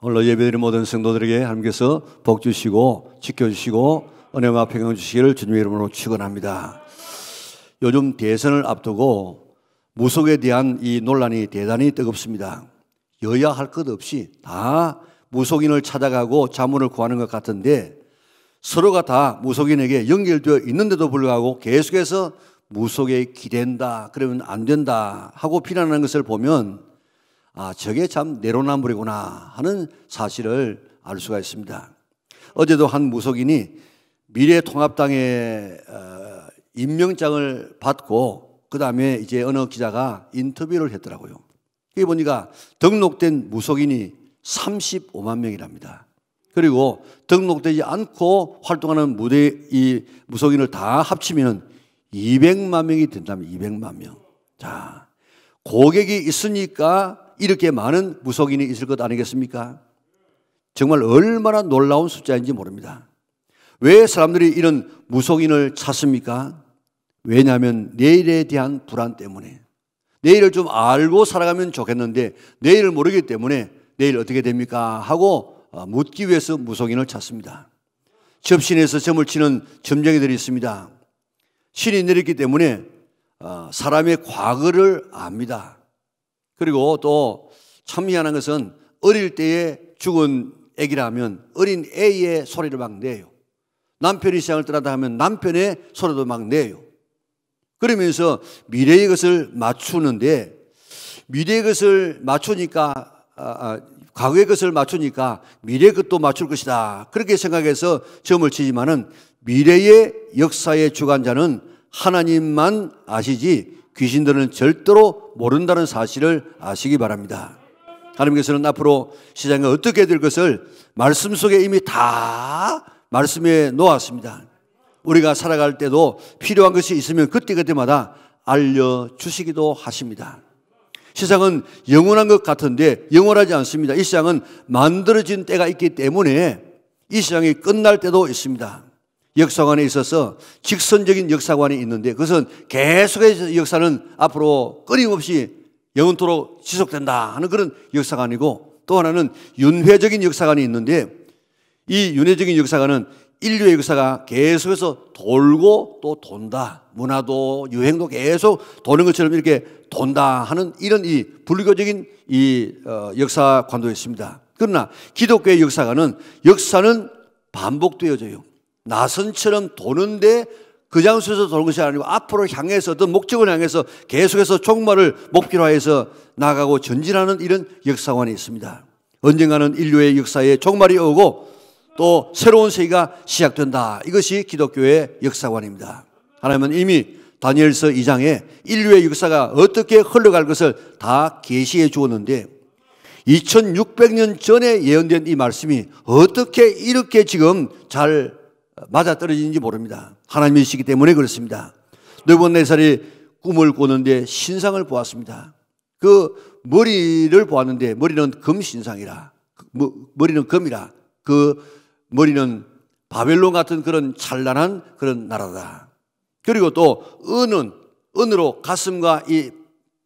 오늘 예배드린 모든 성도들에게 하나님께서 복 주시고 지켜주시고 은혜와 평강 주시기를 주님의 이름으로 축원합니다. 요즘 대선을 앞두고 무속에 대한 이 논란이 대단히 뜨겁습니다. 여야 할 것 없이 다 무속인을 찾아가고 자문을 구하는 것 같은데 서로가 다 무속인에게 연결되어 있는데도 불구하고 계속해서 무속에 기댄다, 그러면 안 된다 하고 비난하는 것을 보면 저게 참 내로남불이구나 하는 사실을 알 수가 있습니다. 어제도 한 무속인이 미래통합당의 임명장을 받고 그 다음에 이제 어느 기자가 인터뷰를 했더라고요. 그게 보니까 등록된 무속인이 35만 명이랍니다. 그리고 등록되지 않고 활동하는 이 무속인을 다 합치면 200만 명이 된다면 200만 명. 자, 고객이 있으니까 이렇게 많은 무속인이 있을 것 아니겠습니까? 정말 얼마나 놀라운 숫자인지 모릅니다. 왜 사람들이 이런 무속인을 찾습니까? 왜냐하면 내일에 대한 불안 때문에, 내일을 좀 알고 살아가면 좋겠는데 내일을 모르기 때문에 내일 어떻게 됩니까? 하고 묻기 위해서 무속인을 찾습니다. 접신에서 점을 치는 점쟁이들이 있습니다. 신이 내렸기 때문에 사람의 과거를 압니다. 그리고 또 참 희한한 것은 어릴 때에 죽은 애기라면 어린 애의 소리를 막 내요. 남편이 시장을 떠나다 하면 남편의 소리도 막 내요. 그러면서 미래의 것을 맞추는데 미래의 것을 맞추니까 과거의 것을 맞추니까 미래의 것도 맞출 것이다. 그렇게 생각해서 점을 치지만은 미래의 역사의 주관자는 하나님만 아시지 귀신들은 절대로 모른다는 사실을 아시기 바랍니다. 하나님께서는 앞으로 시장이 어떻게 될 것을 말씀 속에 이미 다 말씀해 놓았습니다. 우리가 살아갈 때도 필요한 것이 있으면 그때그때마다 알려주시기도 하십니다. 세상은 영원한 것 같은데 영원하지 않습니다. 이 세상은 만들어진 때가 있기 때문에 이 세상이 끝날 때도 있습니다. 역사관에 있어서 직선적인 역사관이 있는데 그것은 계속해서 역사는 앞으로 끊임없이 영원토록 지속된다 하는 그런 역사관이고, 또 하나는 윤회적인 역사관이 있는데 이 윤회적인 역사관은 인류의 역사가 계속해서 돌고 또 돈다. 문화도 유행도 계속 도는 것처럼 이렇게 돈다 하는 이런 이 불교적인 이 역사관도 있습니다. 그러나 기독교의 역사관은 반복되어져요. 나선처럼 도는데 그 장소에서 도는 것이 아니고 앞으로 향해서 어떤 목적을 향해서 계속해서 종말을 목표로 해서 나가고 전진하는 이런 역사관이 있습니다. 언젠가는 인류의 역사에 종말이 오고 또 새로운 세계가 시작된다. 이것이 기독교의 역사관입니다. 하나님은 이미 다니엘서 2장에 인류의 역사가 어떻게 흘러갈 것을 다 계시해 주었는데 2600년 전에 예언된 이 말씀이 어떻게 이렇게 지금 잘 맞아떨어지는지 모릅니다. 하나님이시기 때문에 그렇습니다. 느부갓네살이 꿈을 꾸는데 신상을 보았습니다. 그 머리를 보았는데 머리는 금신상이라, 머리는 금이라, 그 머리는 바벨론 같은 그런 찬란한 그런 나라다. 그리고 또 은으로 가슴과 이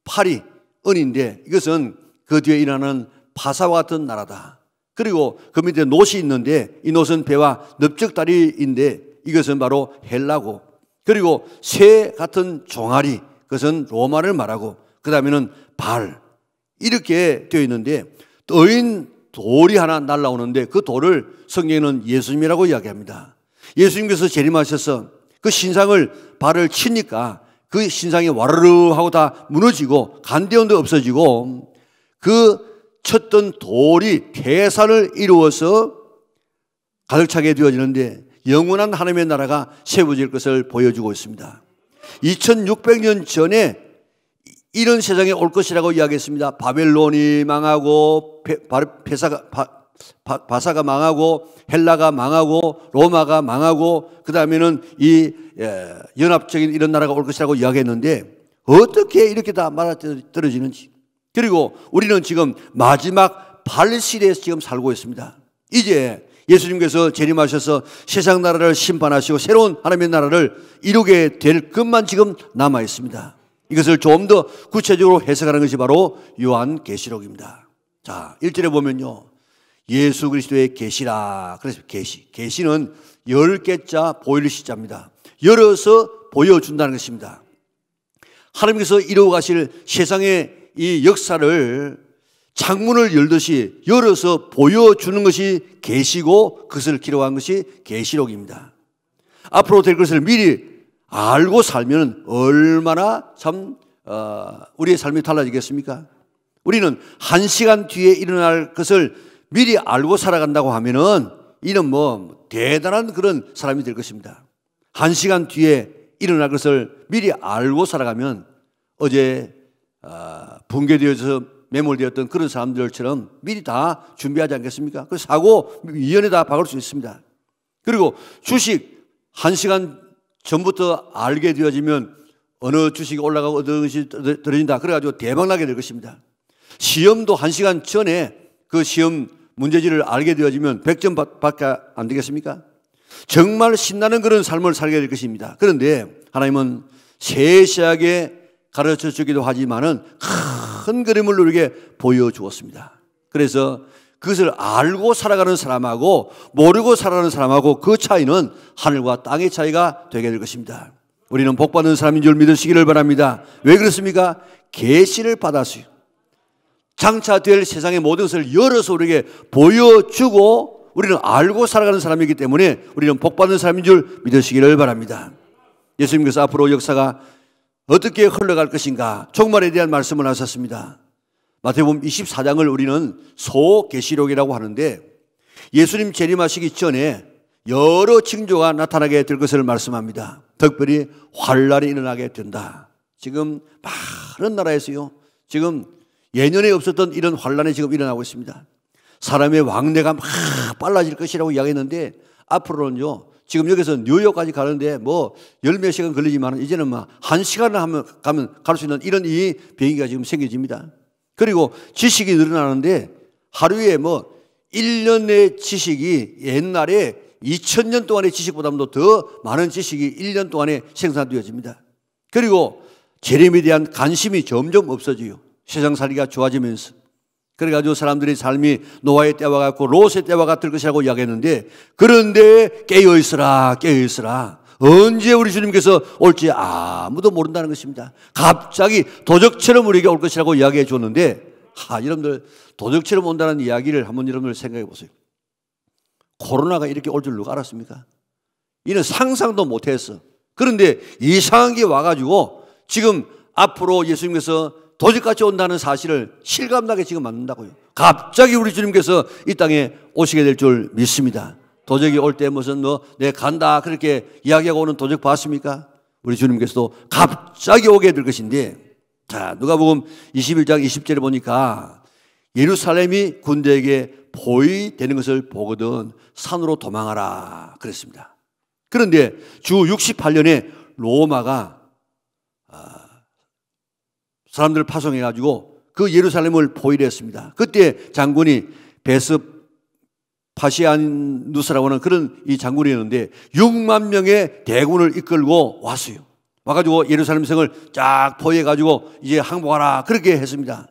팔이 은인데 이것은 그 뒤에 일어나는 파사와 같은 나라다. 그리고 그 밑에 놋이 있는데 이 놋은 배와 넓적다리인데 이것은 바로 헬라고, 그리고 새 같은 종아리, 그것은 로마를 말하고, 그 다음에는 발, 이렇게 되어 있는데 떠인 돌이 하나 날라오는데 그 돌을 성경에는 예수님이라고 이야기합니다. 예수님께서 재림하셔서 그 신상을 발을 치니까 그 신상이 와르르 하고 다 무너지고 간대원도 없어지고 그 쳤던 돌이 태산을 이루어서 가득 차게 되어지는데 영원한 하나님의 나라가 세워질 것을 보여주고 있습니다. 2600년 전에 이런 세상에 올 것이라고 이야기했습니다. 바벨론이 망하고 바사가 망하고 헬라가 망하고 로마가 망하고 그 다음에는 이 연합적인 이런 나라가 올 것이라고 이야기했는데 어떻게 이렇게 다 맞아떨어지는지. 그리고 우리는 지금 마지막 발시대에서 지금 살고 있습니다. 이제 예수님께서 재림하셔서 세상 나라를 심판하시고 새로운 하나님의 나라를 이루게 될 것만 지금 남아 있습니다. 이것을 좀 더 구체적으로 해석하는 것이 바로 요한계시록입니다. 자, 1절에 보면요, 예수 그리스도의 계시라. 그래서 계시는 10개자 보일 시자입니다. 열어서 보여준다는 것입니다. 하나님께서 이루어 가실 세상의 이 역사를 창문을 열듯이 열어서 보여주는 것이 계시고 그것을 기록한 것이 계시록입니다. 앞으로 될 것을 미리 알고 살면 얼마나 참 우리의 삶이 달라지겠습니까? 우리는 1시간 뒤에 일어날 것을 미리 알고 살아간다고 하면은 이는 뭐 대단한 그런 사람이 될 것입니다. 1시간 뒤에 일어날 것을 미리 알고 살아가면 어제 붕괴되어서 매몰되었던 그런 사람들처럼 미리 다 준비하지 않겠습니까? 그 사고 위원에 다 박을 수 있습니다. 그리고 주식 1시간 전부터 알게 되어지면 어느 주식이 올라가고 어느 것이 떨어진다. 그래가지고 대박나게 될 것입니다. 시험도 1시간 전에 그 시험 문제지를 알게 되어지면 100점 밖에 안 되겠습니까? 정말 신나는 그런 삶을 살게 될 것입니다. 그런데 하나님은 세세하게 가르쳐 주기도 하지만은 큰 그림을 우리에게 보여주었습니다. 그래서 그것을 알고 살아가는 사람하고 모르고 살아가는 사람하고 그 차이는 하늘과 땅의 차이가 되게 될 것입니다. 우리는 복받는 사람인 줄 믿으시기를 바랍니다. 왜 그렇습니까? 계시를 받았어요. 장차 될 세상의 모든 것을 열어서 우리에게 보여주고 우리는 알고 살아가는 사람이기 때문에 우리는 복받는 사람인 줄 믿으시기를 바랍니다. 예수님께서 앞으로 역사가 어떻게 흘러갈 것인가 종말에 대한 말씀을 하셨습니다. 마태복음 24장을 우리는 소계시록이라고 하는데 예수님 재림하시기 전에 여러 징조가 나타나게 될 것을 말씀합니다. 특별히 환란이 일어나게 된다. 지금 많은 나라에서요, 지금 예년에 없었던 이런 환란이 지금 일어나고 있습니다. 사람의 왕래가 막 빨라질 것이라고 이야기했는데 앞으로는요, 지금 여기서 뉴욕까지 가는데 뭐 열 몇 시간 걸리지만 이제는 막 1시간 가면 갈 수 있는 이런 이 비행기가 지금 생겨집니다. 그리고 지식이 늘어나는데 하루에 뭐 1년의 지식이 옛날에 2000년 동안의 지식보다도 더 많은 지식이 1년 동안에 생산되어집니다. 그리고 재림에 대한 관심이 점점 없어져요. 세상 살기가 좋아지면서. 그래가지고 사람들의 삶이 노아의 때와 같고 롯의 때와 같을 것이라고 이야기했는데 그런데 깨어있으라 깨어있으라. 언제 우리 주님께서 올지 아무도 모른다는 것입니다. 갑자기 도적처럼 우리에게 올 것이라고 이야기해 줬는데 여러분들 도적처럼 온다는 이야기를 한번 여러분들 생각해 보세요. 코로나가 이렇게 올 줄 누가 알았습니까? 이는 상상도 못했어. 그런데 이상한 게 와가지고 지금 앞으로 예수님께서 도적같이 온다는 사실을 실감나게 지금 만든다고요. 갑자기 우리 주님께서 이 땅에 오시게 될 줄 믿습니다. 도적이 올 때 무슨 내 간다 그렇게 이야기하고 오는 도적 봤습니까? 우리 주님께서도 갑자기 오게 될 것인데, 자, 누가복음 21장 20절에 보니까 예루살렘이 군대에게 포위되는 것을 보거든 산으로 도망하라 그랬습니다. 그런데 주 68년에 로마가 사람들을 파송해가지고 그 예루살렘을 포위를 했습니다. 그때 장군이 베스파시아누스라고 하는 그런 이 장군이었는데 6만 명의 대군을 이끌고 왔어요. 와가지고 예루살렘 성을 쫙 포위해가지고 이제 항복하라 그렇게 했습니다.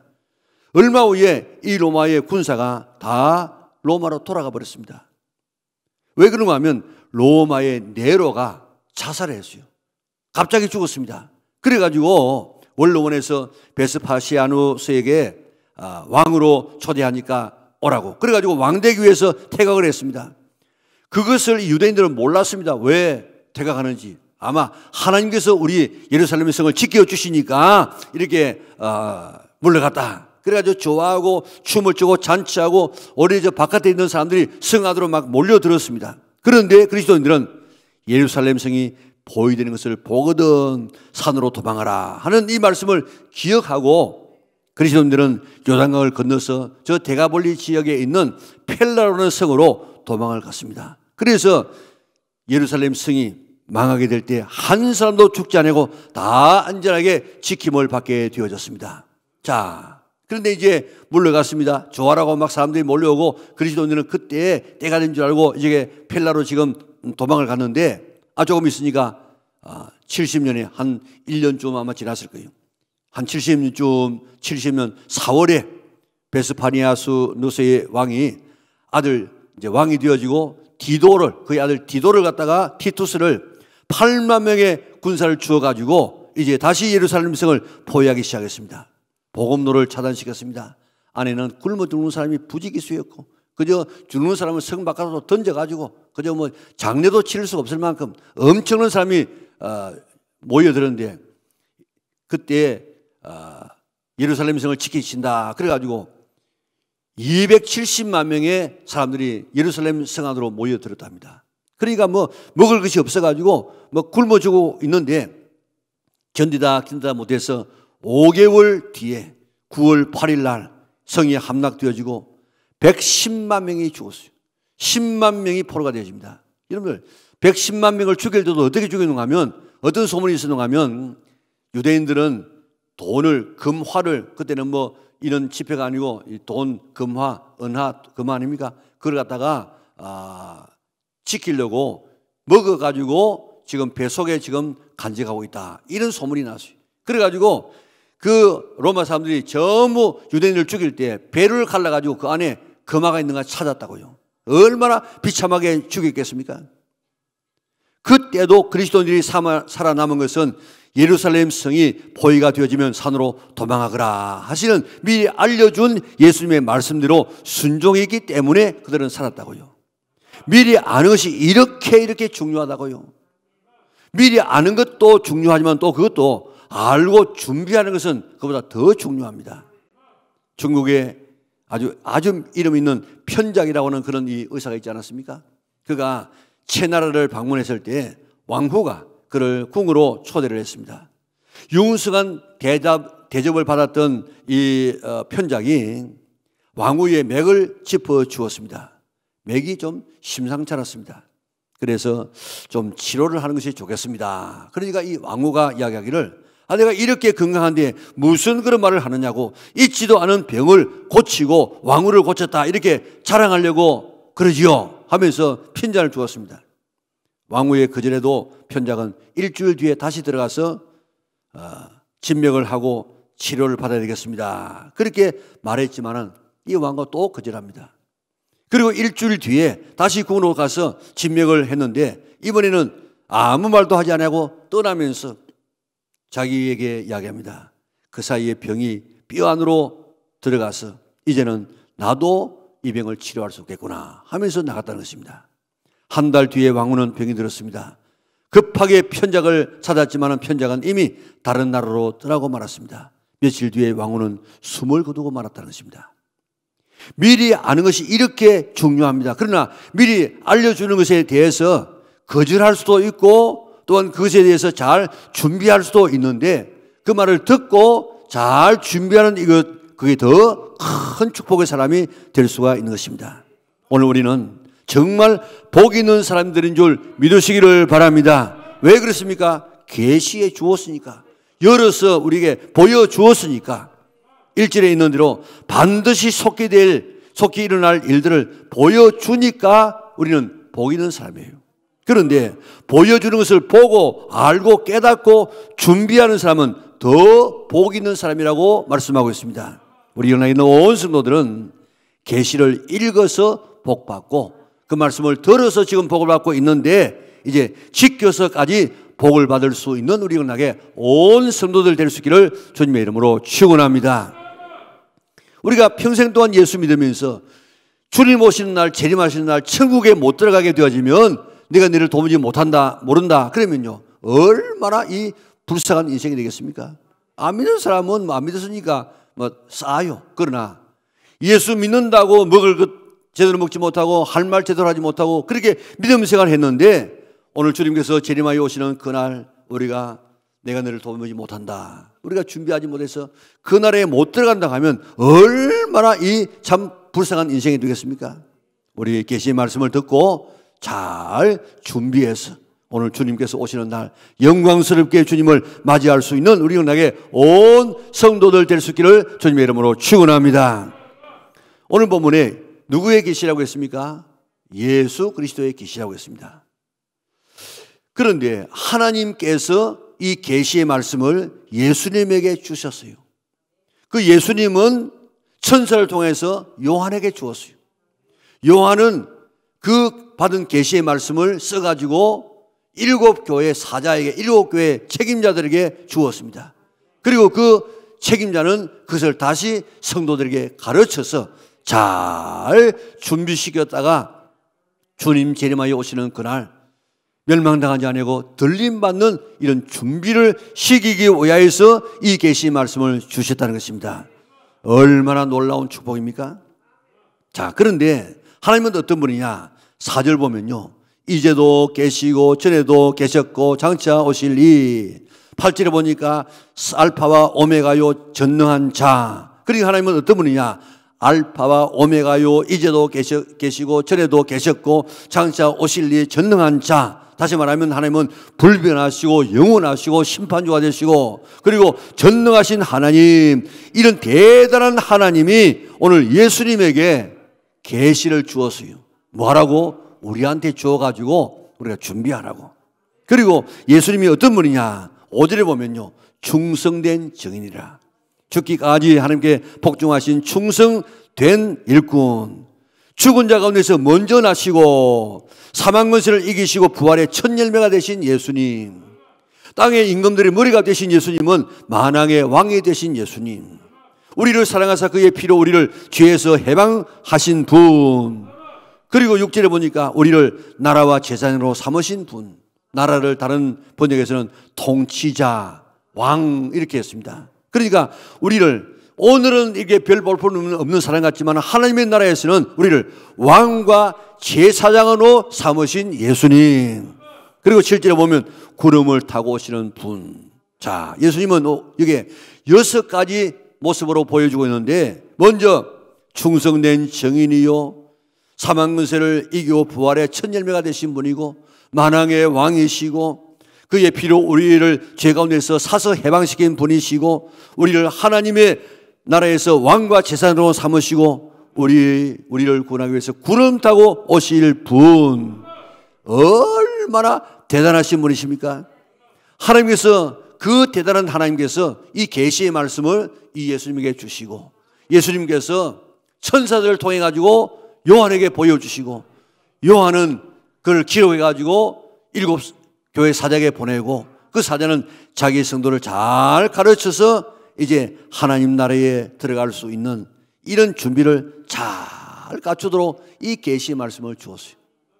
얼마 후에 이 로마의 군사가 다 로마로 돌아가 버렸습니다. 왜 그런가 하면 로마의 네로가 자살을 했어요. 갑자기 죽었습니다. 그래가지고 원로원에서 베스파시아누스에게 왕으로 초대하니까 오라고. 그래가지고 왕되기 위해서 퇴각을 했습니다. 그것을 유대인들은 몰랐습니다. 왜 퇴각하는지. 아마 하나님께서 우리 예루살렘의 성을 지켜주시니까 이렇게 물러갔다. 그래가지고 좋아하고 춤을 추고 잔치하고 오래 저 바깥에 있는 사람들이 성 안으로 막 몰려들었습니다. 그런데 그리스도인들은 예루살렘 성이 포위되는 것을 보거든 산으로 도망하라 하는 이 말씀을 기억하고 그리스도인들은 요단강을 건너서 저 데가볼리 지역에 있는 펠라라는 성으로 도망을 갔습니다. 그래서 예루살렘 성이 망하게 될 때 한 사람도 죽지 않고 다 안전하게 지킴을 받게 되어졌습니다. 자, 그런데 이제 물러갔습니다. 좋아라고 막 사람들이 몰려오고 그리스도인들은 그때 때가 된 줄 알고 이제 펠라로 지금 도망을 갔는데 조금 있으니까 70년에 한 1년쯤 아마 지났을 거예요. 한 70년 4월에 베스파시아누스의 왕이 아들 이제 왕이 되어지고 디도를, 그의 아들 디도를 갖다가 티투스를 8만 명의 군사를 주어가지고 이제 다시 예루살렘 성을 포위하기 시작했습니다. 복음로를 차단시켰습니다. 안에는 굶어 죽는 사람이 부지기수였고 그저 죽는 사람을 성 바깥으로 던져가지고 그저 뭐 장례도 치를 수가 없을 만큼 엄청난 사람이 모여들었는데 그때 예루살렘 성을 지키신다 그래가지고 270만 명의 사람들이 예루살렘 성 안으로 모여들었답니다. 그러니까 뭐 먹을 것이 없어가지고 뭐 굶어 죽고 있는데 견디다 못해서 5개월 뒤에 9월 8일 날 성이 함락되어지고 110만 명이 죽었어요. 10만 명이 포로가 되어집니다. 여러분들 110만 명을 죽일 때도 어떻게 죽였는가 하면 어떤 소문이 있었는가 하면 유대인들은 돈을 금화를 그때는 뭐 이런 지폐가 아니고 돈, 금화, 은화, 금화 아닙니까? 그걸 갖다가 지키려고 먹어가지고 지금 배 속에 지금 간직하고 있다. 이런 소문이 났어요. 그래가지고 그 로마 사람들이 전부 유대인을 죽일 때 배를 갈라가지고 그 안에 금화가 있는가 찾았다고요. 얼마나 비참하게 죽였겠습니까? 그때도 그리스도인들이 살아남은 것은 예루살렘 성이 포위가 되어지면 산으로 도망하거라 하시는 미리 알려준 예수님의 말씀대로 순종했기 때문에 그들은 살았다고요. 미리 아는 것이 이렇게 중요하다고요. 미리 아는 것도 중요하지만 또 그것도 알고 준비하는 것은 그보다 더 중요합니다. 중국에 아주 이름 있는 편작이라고 하는 그런 이 의사가 있지 않았습니까? 그가 채나라를 방문했을 때 왕후가 그를 궁으로 초대를 했습니다. 융숭한 대접을 받았던 이 편작이 왕후의 맥을 짚어 주었습니다. 맥이 좀 심상치 않았습니다. 그래서 좀 치료를 하는 것이 좋겠습니다. 그러니까 이 왕후가 이야기하기를 내가 이렇게 건강한데 무슨 그런 말을 하느냐고 있지도 않은 병을 고치고 왕후를 고쳤다 이렇게 자랑하려고 그러지요 하면서 편지를 주었습니다. 왕후의 그전에도 편작은 일주일 뒤에 다시 들어가서 진맥을 하고 치료를 받아야 되겠습니다. 그렇게 말했지만은 이 왕후가 또 거절합니다. 그리고 일주일 뒤에 다시 궁으로 가서 진맥을 했는데 이번에는 아무 말도 하지 않고 떠나면서 자기에게 이야기합니다. 그 사이에 병이 뼈 안으로 들어가서 이제는 나도 이 병을 치료할 수 없겠구나 하면서 나갔다는 것입니다. 한 달 뒤에 왕후는 병이 들었습니다. 급하게 편작을 찾았지만 편작은 이미 다른 나라로 떠나고 말았습니다. 며칠 뒤에 왕후는 숨을 거두고 말았다는 것입니다. 미리 아는 것이 이렇게 중요합니다. 그러나 미리 알려주는 것에 대해서 거절할 수도 있고 또한 그것에 대해서 잘 준비할 수도 있는데 그 말을 듣고 잘 준비하는 그게 더 큰 축복의 사람이 될 수가 있는 것입니다. 오늘 우리는 정말 복 있는 사람들인 줄 믿으시기를 바랍니다. 왜 그렇습니까? 계시해 주었으니까, 열어서 우리에게 보여주었으니까, 1절에 있는 대로 반드시 속히 일어날 일들을 보여주니까 우리는 복 있는 사람이에요. 그런데 보여주는 것을 보고 알고 깨닫고 준비하는 사람은 더 복 있는 사람이라고 말씀하고 있습니다. 우리 영락에 있는 온 성도들은 계시를 읽어서 복받고 그 말씀을 들어서 지금 복을 받고 있는데 이제 지켜서까지 복을 받을 수 있는 우리 영락에 온 성도들 될 수 있기를 주님의 이름으로 축원합니다. 우리가 평생 동안 예수 믿으면서 주님 오시는 날, 재림하시는 날 천국에 못 들어가게 되어지면 내가 너를 도무지 못한다, 모른다 그러면요 얼마나 이 불쌍한 인생이 되겠습니까? 안 믿는 사람은 안 믿었으니까 싸요. 그러나 예수 믿는다고 먹을 것 제대로 먹지 못하고 할 말 제대로 하지 못하고 그렇게 믿음 생활을 했는데 오늘 주님께서 재림하여 오시는 그날 우리가 내가 너를 도무지 못한다, 우리가 준비하지 못해서 그날에 못 들어간다 하면 얼마나 이 참 불쌍한 인생이 되겠습니까? 우리 계시의 말씀을 듣고 잘 준비해서 오늘 주님께서 오시는 날 영광스럽게 주님을 맞이할 수 있는 우리 영락에 온 성도들 될 수 있기를 주님의 이름으로 축원합니다. 오늘 본문에 누구의 계시라고 했습니까? 예수 그리스도의 계시라고 했습니다. 그런데 하나님께서 이 계시의 말씀을 예수님에게 주셨어요. 그 예수님은 천사를 통해서 요한에게 주었어요. 요한은 그 받은 계시의 말씀을 써가지고 7교회 사자에게, 7교회 책임자들에게 주었습니다. 그리고 그 책임자는 그것을 다시 성도들에게 가르쳐서 잘 준비시켰다가 주님 재림하여 오시는 그날 멸망당하지 아니고 들림받는 이런 준비를 시키기 위하여서 이 계시 말씀을 주셨다는 것입니다. 얼마나 놀라운 축복입니까? 자, 그런데 하나님은 어떤 분이냐? 4절 보면요, 이제도 계시고 전에도 계셨고 장차 오실리. 8절에 보니까 알파와 오메가요 전능한 자. 그러니까 하나님은 어떤 분이냐? 알파와 오메가요, 이제도 계시고 전에도 계셨고 장차 오실리 전능한 자. 다시 말하면 하나님은 불변하시고 영원하시고 심판주가 되시고 그리고 전능하신 하나님, 이런 대단한 하나님이 오늘 예수님에게 계시를 주었어요. 뭐하라고? 우리한테 주어가지고 우리가 준비하라고. 그리고 예수님이 어떤 분이냐? 5절에 보면요, 충성된 증인이라. 죽기까지 하나님께 복종하신 충성된 일꾼, 죽은 자 가운데서 먼저 나시고 사망 권세를 이기시고 부활의 첫 열매가 되신 예수님, 땅의 임금들의 머리가 되신 예수님은 만왕의 왕이 되신 예수님, 우리를 사랑하사 그의 피로 우리를 죄에서 해방하신 분, 그리고 6절에 보니까 우리를 나라와 재산으로 삼으신 분, 나라를 다른 번역에서는 통치자, 왕 이렇게 했습니다. 그러니까 우리를 오늘은 이게 별 볼품 없는 사람 같지만 하나님의 나라에서는 우리를 왕과 제사장으로 삼으신 예수님, 그리고 7절에 보면 구름을 타고 오시는 분. 자, 예수님은 이게 6가지 모습으로 보여주고 있는데, 먼저 충성된 증인이요, 사망 권세를 이기고 부활의 첫 열매가 되신 분이고 만왕의 왕이시고 그의 피로 우리를 죄 가운데서 사서 해방시킨 분이시고 우리를 하나님의 나라에서 왕과 제사장으로 삼으시고 우리를 구원하기 위해서 구름 타고 오실 분. 얼마나 대단하신 분이십니까? 하나님께서, 그 대단한 하나님께서 이 계시의 말씀을 이 예수님에게 주시고 예수님께서 천사들을 통해 가지고 요한에게 보여주시고 요한은 그걸 기록해 가지고 7교회 사자에게 보내고 그 사자는 자기 성도를 잘 가르쳐서 이제 하나님 나라에 들어갈 수 있는 이런 준비를 잘 갖추도록 이 계시의 말씀을 주었어요.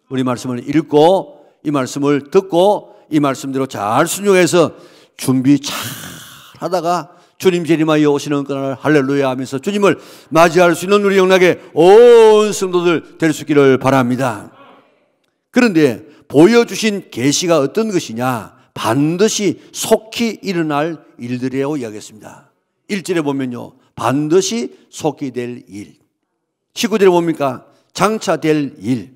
우리 말씀을 읽고 이 말씀을 듣고 이 말씀대로 잘 순종해서 준비 잘 하다가 주님 재림하여 오시는 그날 할렐루야 하면서 주님을 맞이할 수 있는 우리 영락의 온 성도들 될 수 있기를 바랍니다. 그런데 보여주신 계시가 어떤 것이냐? 반드시 속히 일어날 일들이라고 이야기했습니다. 1절에 보면요, 반드시 속히 될 일. 19절에 봅니까? 장차 될 일.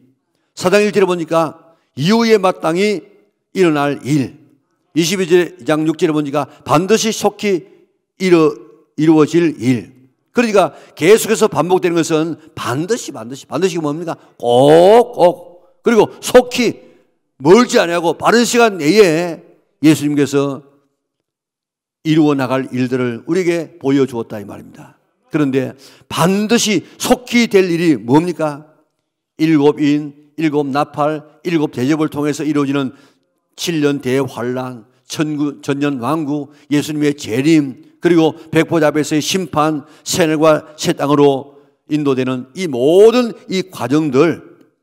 4장 1절에 보니까 이후에 마땅히 일어날 일. 22장 6절에 보니까 반드시 속히 이루어질 일. 그러니까 계속해서 반복되는 것은 반드시 뭡니까? 꼭 그리고 속히 멀지 않냐고 빠른 시간 내에 예수님께서 이루어 나갈 일들을 우리에게 보여주었다 이 말입니다. 그런데 반드시 속히 될 일이 뭡니까? 7인, 7나팔, 7대접을 통해서 이루어지는 7년 대환란, 전년 왕국, 예수님의 재림, 그리고 백보자 앞에서의 심판, 새하늘과 새 땅으로 인도되는 이 모든 이 과정들,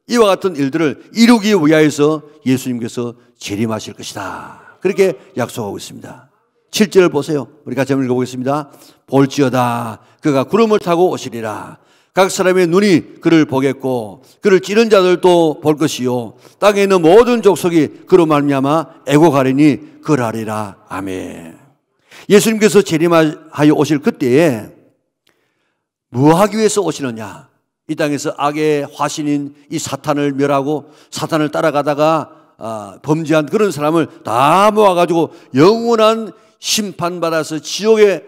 이와 같은 일들을 이루기 위하여서 예수님께서 재림하실 것이다. 그렇게 약속하고 있습니다. 7절 보세요. 우리 같이 한번 읽어보겠습니다. 볼지어다 그가 구름을 타고 오시리라. 각 사람의 눈이 그를 보겠고 그를 찌른 자들도 볼 것이요 땅에 있는 모든 족속이 그로 말미암아 애곡하리니 그러하리라. 아멘. 예수님께서 재림하여 오실 그때에 뭐 하기 위해서 오시느냐? 이 땅에서 악의 화신인 이 사탄을 멸하고 사탄을 따라가다가 범죄한 그런 사람을 다 모아가지고 영원한 심판받아서 지옥에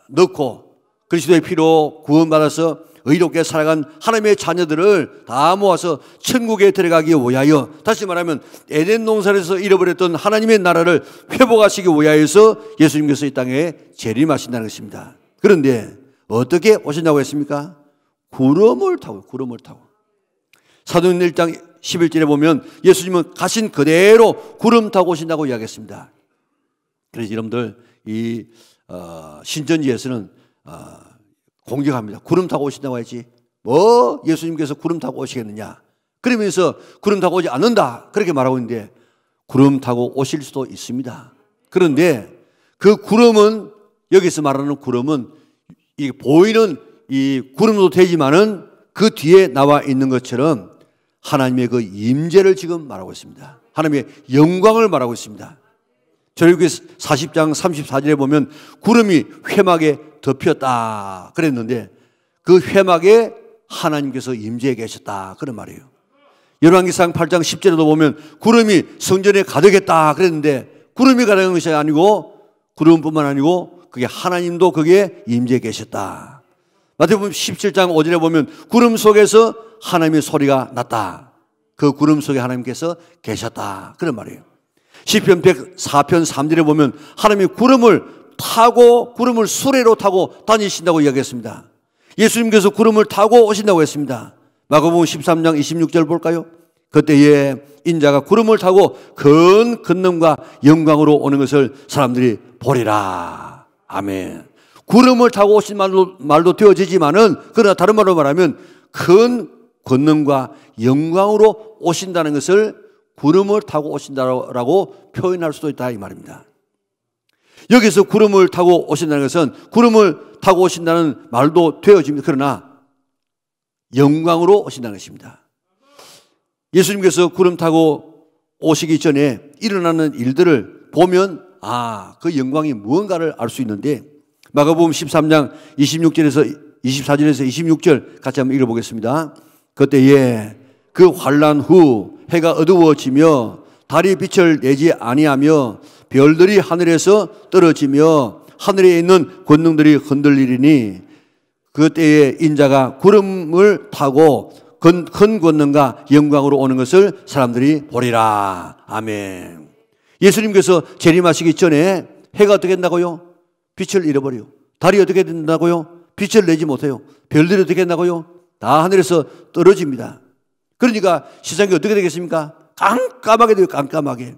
넣고 그리스도의 피로 구원받아서 의롭게 살아간 하나님의 자녀들을 다 모아서 천국에 들어가기 위하여, 다시 말하면 에덴 동산에서 잃어버렸던 하나님의 나라를 회복하시기 위하여서 예수님께서 이 땅에 재림하신다는 것입니다. 그런데 어떻게 오신다고 했습니까? 구름을 타고. 사도행전 1장 11절에 보면 예수님은 가신 그대로 구름 타고 오신다고 이야기했습니다. 그래서 여러분들 이 신천지에서는 공격합니다. 구름 타고 오신다고 했지 뭐 예수님께서 구름 타고 오시겠느냐, 그러면서 구름 타고 오지 않는다 그렇게 말하고 있는데 구름 타고 오실 수도 있습니다. 그런데 그 구름은, 여기서 말하는 구름은 이 보이는 이 구름도 되지만은 그 뒤에 나와 있는 것처럼 하나님의 그 임재를 지금 말하고 있습니다. 하나님의 영광을 말하고 있습니다. 출애굽기 40장 34절에 보면 구름이 회막에 덮였다 그랬는데 그 회막에 하나님께서 임재해 계셨다 그런 말이에요. 열왕기상 8장 10절에도 보면 구름이 성전에 가득했다 그랬는데 구름이 가득한 것이 아니고, 구름뿐만 아니고 그게 하나님도 거기에 임재해 계셨다. 마태복음 17장 5절에 보면 구름 속에서 하나님의 소리가 났다. 그 구름 속에 하나님께서 계셨다 그런 말이에요. 시편 104편 3절에 보면 하나님이 구름을 타고, 구름을 수레로 타고 다니신다고 이야기했습니다. 예수님께서 구름을 타고 오신다고 했습니다. 마가복음 13장 26절 볼까요? 그때에 인자가 구름을 타고 큰 권능과 영광으로 오는 것을 사람들이 보리라. 아멘. 구름을 타고 오신 말도 되어지지만은, 그러나 다른 말로 말하면 큰 권능과 영광으로 오신다는 것을 구름을 타고 오신다라고 표현할 수도 있다 이 말입니다. 여기서 구름을 타고 오신다는 것은 구름을 타고 오신다는 말도 되어집니다. 그러나 영광으로 오신다는 것입니다. 예수님께서 구름 타고 오시기 전에 일어나는 일들을 보면 그 영광이 무언가를 알 수 있는데, 마가복음 13장 26절에서 24절에서 26절 같이 한번 읽어보겠습니다. 그때에 그 환난 후 해가 어두워지며 달이 빛을 내지 아니하며 별들이 하늘에서 떨어지며 하늘에 있는 권능들이 흔들리리니 그때에 인자가 구름을 타고 큰 권능과 영광으로 오는 것을 사람들이 보리라. 아멘. 예수님께서 재림하시기 전에 해가 어떻게 된다고요? 빛을 잃어버려요. 달이 어떻게 된다고요? 빛을 내지 못해요. 별들이 어떻게 된다고요? 다 하늘에서 떨어집니다. 그러니까 세상이 어떻게 되겠습니까? 깜깜하게 돼요. 깜깜하게.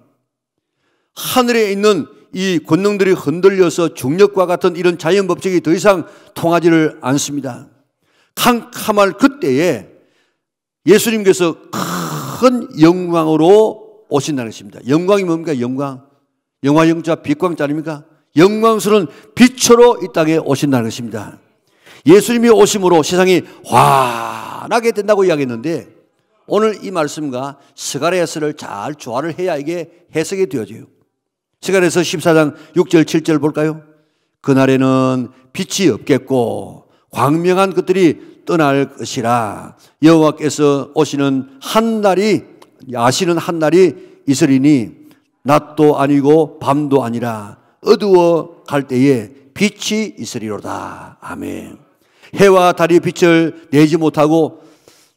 하늘에 있는 이 권능들이 흔들려서 중력과 같은 이런 자연 법칙이 더 이상 통하지를 않습니다. 캄캄할 그때에 예수님께서 큰 영광으로 오신다는 것입니다. 영광이 뭡니까? 영광. 영화 영자 빛광자 아닙니까? 영광스러운 빛으로 이 땅에 오신다는 것입니다. 예수님이 오심으로 세상이 환하게 된다고 이야기했는데, 오늘 이 말씀과 스가랴서를 잘 조화를 해야 이게 해석이 되어져요. 스가랴서 14장 6절 7절 볼까요? 그날에는 빛이 없겠고 광명한 것들이 떠날 것이라. 여호와께서 오시는 한 날이, 아시는 한 날이 있으리니 낮도 아니고 밤도 아니라 어두워 갈 때에 빛이 있으리로다. 아멘. 해와 달이 빛을 내지 못하고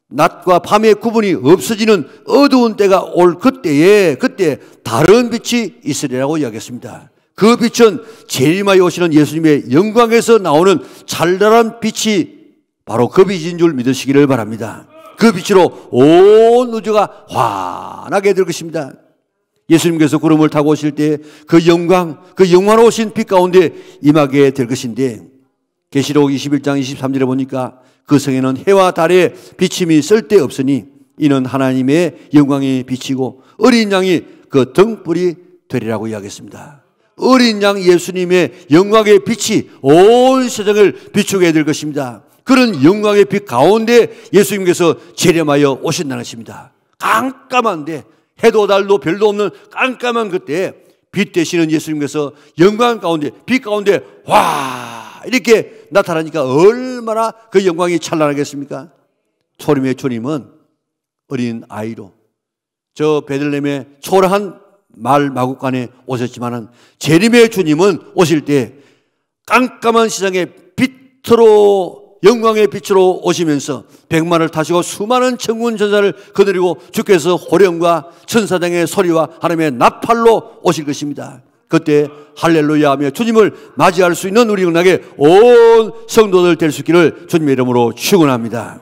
낮과 밤의 구분이 없어지는 어두운 때가 올 그때에, 그때 다른 빛이 있으리라고 이야기했습니다. 그 빛은 재림하여 오시는 예수님의 영광에서 나오는 찬란한 빛이 바로 그 빛인 줄 믿으시기를 바랍니다. 그 빛으로 온 우주가 환하게 될 것입니다. 예수님께서 구름을 타고 오실 때 그 영광, 그 영화로우신 빛 가운데 임하게 될 것인데, 계시록 21장 23절에 보니까 그 성에는 해와 달의 비침이 쓸데없으니 이는 하나님의 영광이 비치고 어린 양이 그 등불이 되리라고 이야기했습니다. 어린 양 예수님의 영광의 빛이 온 세상을 비추게 될 것입니다. 그런 영광의 빛 가운데 예수님께서 재림하여 오신다는 것입니다. 깜깜한데, 해도 달도 별도 없는 깜깜한 그때 빛 되시는 예수님께서 영광 가운데, 빛 가운데 이렇게 나타나니까 얼마나 그 영광이 찬란하겠습니까? 초림의 주님은 어린 아이로 저 베들레헴의 초라한 말 마구간에 오셨지만은, 재림의 주님은 오실 때 깜깜한 세상에 빛으로, 영광의 빛으로 오시면서 백마를 타시고 수많은 천군 천사를 거느리고 주께서 호령과 천사장의 소리와 하나님의 나팔로 오실 것입니다. 그때 할렐루야 하며 주님을 맞이할 수 있는 우리 영락에 온 성도들 될 수 있기를 주님의 이름으로 축원합니다.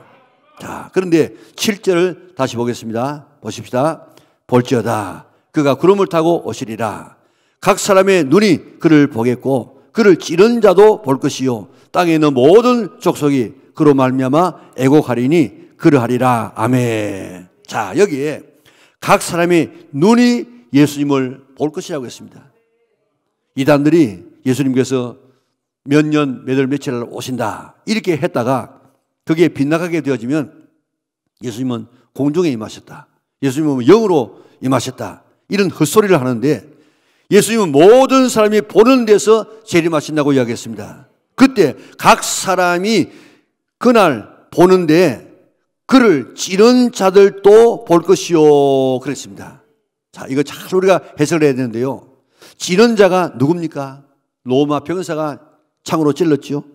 자, 그런데 7절을 다시 보겠습니다. 보십시다. 볼지어다 그가 구름을 타고 오시리라. 각 사람의 눈이 그를 보겠고 그를 찌른 자도 볼 것이요 땅에 있는 모든 족속이 그로 말미암아 애곡하리니 그러하리라. 아멘. 자, 여기에 각 사람의 눈이 예수님을 볼 것이라고 했습니다. 이단들이 예수님께서 몇 년, 몇 월, 며칠 날 오신다 이렇게 했다가 그게 빗나가게 되어지면 예수님은 공중에 임하셨다, 예수님은 영으로 임하셨다, 이런 헛소리를 하는데 예수님은 모든 사람이 보는 데서 재림하신다고 이야기했습니다. 그때 각 사람이 그날 보는데 그를 찌른 자들도 볼 것이요 그랬습니다. 자, 이거 잘 우리가 해석을 해야 되는데요. 찌른 자가 누굽니까? 로마 병사가 창으로 찔렀죠.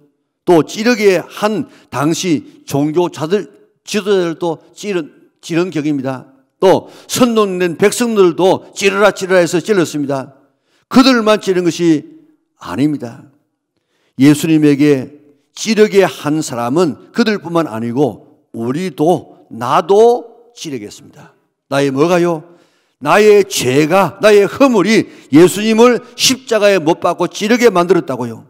또 찌르게 한 당시 종교자들, 지도자들도 찌른 격입니다. 또 선동된 백성들도 찌르라 해서 찔렀습니다. 그들만 찌른 것이 아닙니다. 예수님에게 찌르게 한 사람은 그들뿐만 아니고 우리도, 나도 찌르겠습니다. 나의 뭐가요? 나의 죄가, 나의 허물이 예수님을 십자가에 못 박고 찌르게 만들었다고요.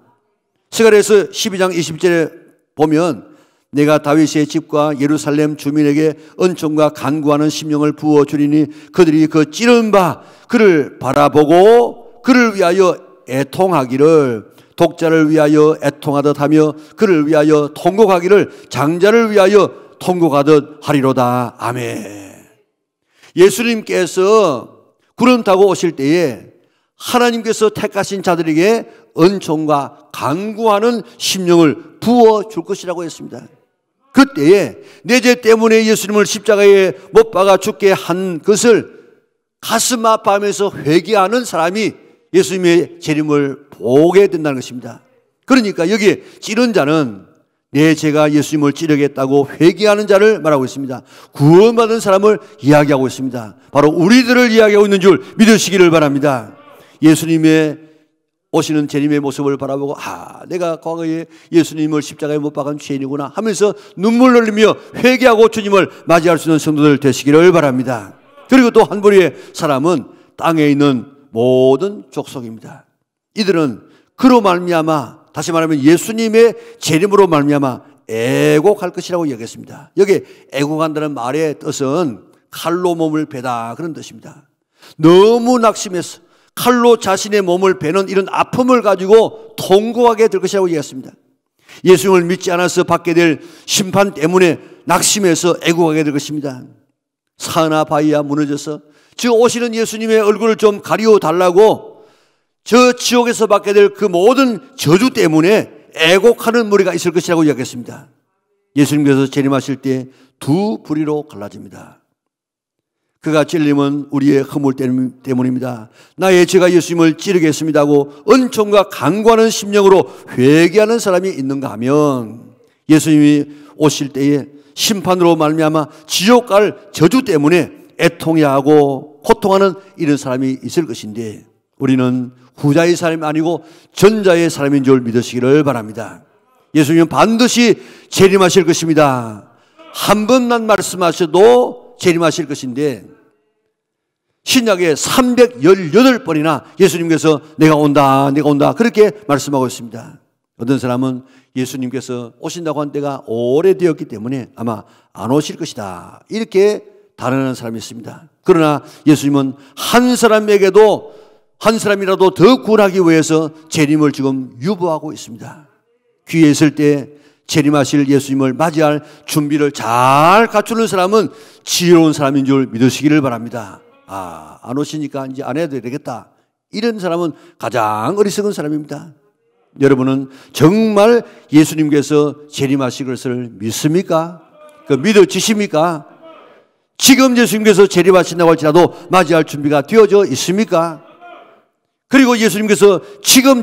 스가랴서 12장 20절에 보면 내가 다윗의 집과 예루살렘 주민에게 은총과 간구하는 심령을 부어주리니 그들이 그 찌른 바 그를 바라보고 그를 위하여 애통하기를, 독자를 위하여 애통하듯 하며 그를 위하여 통곡하기를 장자를 위하여 통곡하듯 하리로다. 아멘. 예수님께서 구름 타고 오실 때에 하나님께서 택하신 자들에게 은총과 간구하는 심령을 부어줄 것이라고 했습니다. 그때에 내 죄 때문에 예수님을 십자가에 못 박아 죽게 한 것을 가슴 아파하면서 회개하는 사람이 예수님의 재림을 보게 된다는 것입니다. 그러니까 여기에 찌른 자는 내 죄가 예수님을 찌르겠다고 회개하는 자를 말하고 있습니다. 구원받은 사람을 이야기하고 있습니다. 바로 우리들을 이야기하고 있는 줄 믿으시기를 바랍니다. 예수님의 오시는 재림의 모습을 바라보고 내가 과거에 예수님을 십자가에 못 박은 죄인이구나 하면서 눈물 흘리며 회개하고 주님을 맞이할 수 있는 성도들 되시기를 바랍니다. 그리고 또 한 부류의 사람은 땅에 있는 모든 족속입니다. 이들은 그로 말미암아, 다시 말하면 예수님의 재림으로 말미암아 애곡할 것이라고 이야기했습니다. 여기 애곡한다는 말의 뜻은 칼로 몸을 베다 그런 뜻입니다. 너무 낙심해서 칼로 자신의 몸을 베는 이런 아픔을 가지고 통곡하게 될 것이라고 얘기했습니다. 예수님을 믿지 않아서 받게 될 심판 때문에 낙심해서 애곡하게 될 것입니다. 산하 바위가 무너져서 저 오시는 예수님의 얼굴을 좀 가리워 달라고 저 지옥에서 받게 될 그 모든 저주 때문에 애곡하는 무리가 있을 것이라고 이야기했습니다. 예수님께서 재림하실 때 두 부리로 갈라집니다. 그가 찔림은 우리의 허물 때문입니다. 나의 죄가 예수님을 찌르겠습니다 하고 은총과 간구하는 심령으로 회개하는 사람이 있는가 하면 예수님이 오실 때에 심판으로 말미암아 지옥 갈 저주 때문에 애통해하고 고통하는 이런 사람이 있을 것인데 우리는 후자의 사람이 아니고 전자의 사람인 줄 믿으시기를 바랍니다. 예수님은 반드시 재림하실 것입니다. 한 번만 말씀하셔도 재림하실 것인데 신약에 318번이나 예수님께서 내가 온다 그렇게 말씀하고 있습니다. 어떤 사람은 예수님께서 오신다고 한 때가 오래되었기 때문에 아마 안 오실 것이다 이렇게 단언하는 사람이 있습니다. 그러나 예수님은 한 사람에게도 한 사람이라도 더 구원하기 위해서 재림을 지금 유보하고 있습니다. 귀에 있을 때 재림하실 예수님을 맞이할 준비를 잘 갖추는 사람은 지혜로운 사람인 줄 믿으시기를 바랍니다. 안 오시니까 이제 안 해도 되겠다. 이런 사람은 가장 어리석은 사람입니다. 여러분은 정말 예수님께서 재림하실 것을 믿습니까? 믿어지십니까? 지금 예수님께서 재림하신다고 할지라도 맞이할 준비가 되어져 있습니까? 그리고 예수님께서 지금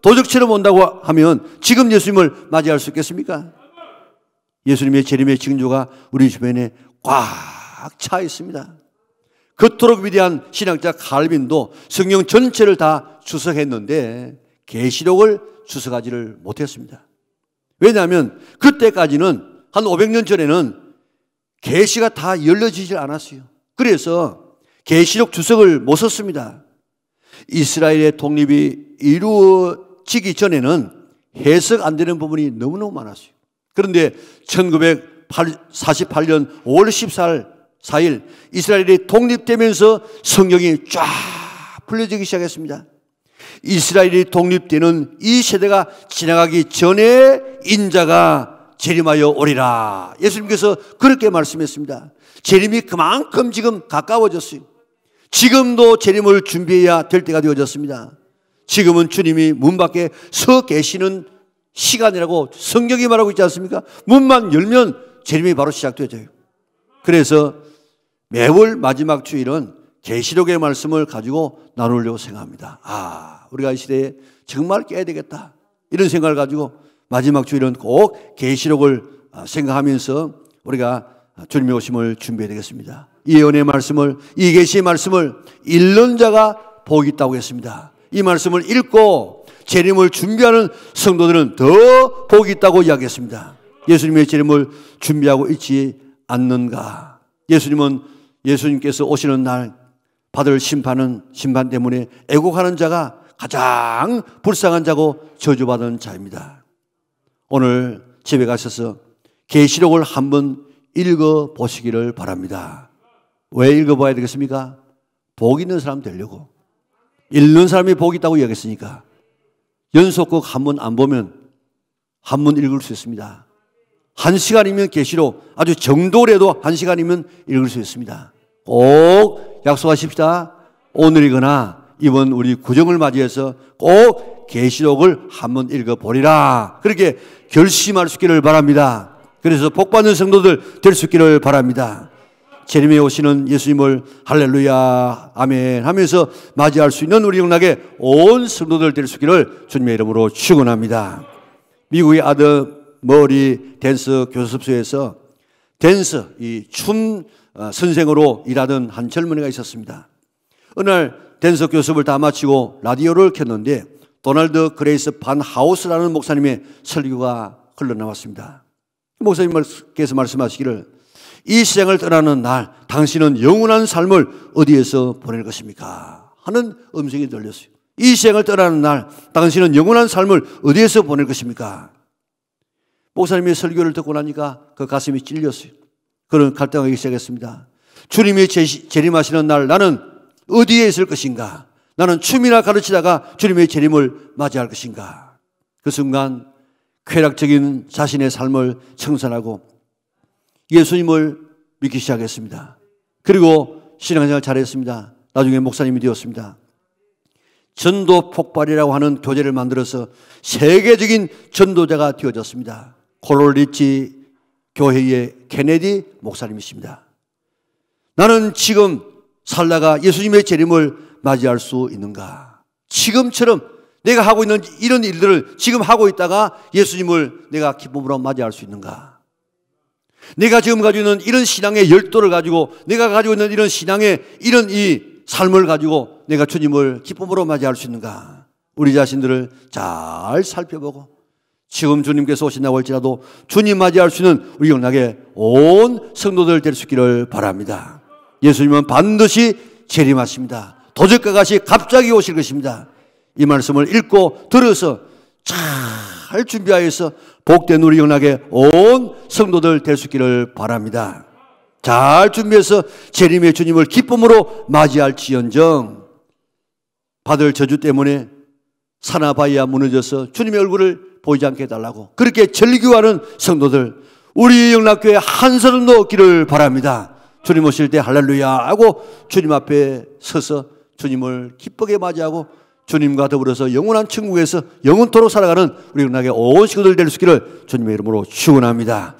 도적처럼 온다고 하면 지금 예수님을 맞이할 수 있겠습니까? 예수님의 재림의 징조가 우리 주변에 꽉 차 있습니다. 그토록 위대한 신학자 칼빈도 성경 전체를 다 주석했는데 계시록을 주석하지를 못했습니다. 왜냐하면 그때까지는 한 500년 전에는 계시가 다 열려지질 않았어요. 그래서 계시록 주석을 못 썼습니다. 이스라엘의 독립이 이루어지기 전에는 해석 안 되는 부분이 너무너무 많았어요. 그런데 1948년 5월 14일 이스라엘이 독립되면서 성경이 쫙 풀려지기 시작했습니다. 이스라엘이 독립되는 이 세대가 지나가기 전에 인자가 재림하여 오리라. 예수님께서 그렇게 말씀했습니다. 재림이 그만큼 지금 가까워졌어요. 지금도 재림을 준비해야 될 때가 되어졌습니다. 지금은 주님이 문 밖에 서 계시는 시간이라고 성경이 말하고 있지 않습니까? 문만 열면 재림이 바로 시작되어져요. 그래서 매월 마지막 주일은 계시록의 말씀을 가지고 나누려고 생각합니다. 우리가 이 시대에 정말 깨야 되겠다, 이런 생각을 가지고 마지막 주일은 꼭 계시록을 생각하면서 우리가 주님의 오심을 준비해야 되겠습니다. 이 예언의 말씀을, 이 계시의 말씀을 읽는 자가 복이 있다고 했습니다. 이 말씀을 읽고 재림을 준비하는 성도들은 더 복이 있다고 이야기했습니다. 예수님의 재림을 준비하고 있지 않는가? 예수님께서 오시는 날 받을 심판 때문에 애곡하는 자가 가장 불쌍한 자고 저주받은 자입니다. 오늘 집에 가셔서 계시록을 한번 읽어보시기를 바랍니다. 왜 읽어봐야 되겠습니까? 복 있는 사람 되려고. 읽는 사람이 복이 있다고 이야기했으니까. 연속극 한 번 안 보면 한 번 읽을 수 있습니다. 1시간이면 계시록, 아주 정도라도 1시간이면 읽을 수 있습니다. 꼭 약속하십시다. 오늘이거나 이번 우리 구정을 맞이해서 꼭 계시록을 한번 읽어보리라. 그렇게 결심할 수 있기를 바랍니다. 그래서 복받는 성도들 될 수 있기를 바랍니다. 재림에 오시는 예수님을 할렐루야 아멘 하면서 맞이할 수 있는 우리 영락의 온 성도들 될 수 있기를 주님의 이름으로 축원합니다. 미국의 아더머리 댄스 교습소에서 댄스, 이 춤 선생으로 일하던 한 젊은이가 있었습니다. 어느 날 댄스 교습을 다 마치고 라디오를 켰는데 도널드 그레이스 반 하우스라는 목사님의 설교가 흘러나왔습니다. 목사님께서 말씀하시기를, 이 세상을 떠나는 날 당신은 영원한 삶을 어디에서 보낼 것입니까? 하는 음성이 들렸어요. 이 세상을 떠나는 날 당신은 영원한 삶을 어디에서 보낼 것입니까? 목사님의 설교를 듣고 나니까 그 가슴이 찔렸어요. 그는 갈등하기 시작했습니다. 주님이 재림하시는 날 나는 어디에 있을 것인가? 나는 춤이나 가르치다가 주님의 재림을 맞이할 것인가? 그 순간 쾌락적인 자신의 삶을 청산하고 예수님을 믿기 시작했습니다. 그리고 신앙생활 잘했습니다. 나중에 목사님이 되었습니다. 전도 폭발이라고 하는 교재를 만들어서 세계적인 전도자가 되어졌습니다. 콜로리치 교회의 케네디 목사님이십니다. 나는 지금 살다가 예수님의 재림을 맞이할 수 있는가? 지금처럼 내가 하고 있는 이런 일들을 지금 하고 있다가 예수님을 내가 기쁨으로 맞이할 수 있는가? 내가 지금 가지고 있는 이런 신앙의 열도를 가지고, 내가 가지고 있는 이런 신앙의 이런 이 삶을 가지고 내가 주님을 기쁨으로 맞이할 수 있는가? 우리 자신들을 잘 살펴보고 지금 주님께서 오신다고 할지라도 주님 맞이할 수 있는 우리 영락의 온 성도들 될 수 있기를 바랍니다. 예수님은 반드시 재림하십니다. 도적과 같이 갑자기 오실 것입니다. 이 말씀을 읽고 들어서 잘 준비하여서 복된 우리 영락의 온 성도들 될 수 있기를 바랍니다. 잘 준비해서 재림의 주님을 기쁨으로 맞이할지언정 받을 저주 때문에 사나바이야 무너져서 주님의 얼굴을 보이지 않게 해달라고 그렇게 절규하는 성도들, 우리 영락교회 한 사람도 없기를 바랍니다. 주님 오실 때 할렐루야 하고 주님 앞에 서서 주님을 기쁘게 맞이하고 주님과 더불어서 영원한 천국에서 영원토록 살아가는 우리 영락의 온 식구들 될 수 있기를 주님의 이름으로 축원합니다.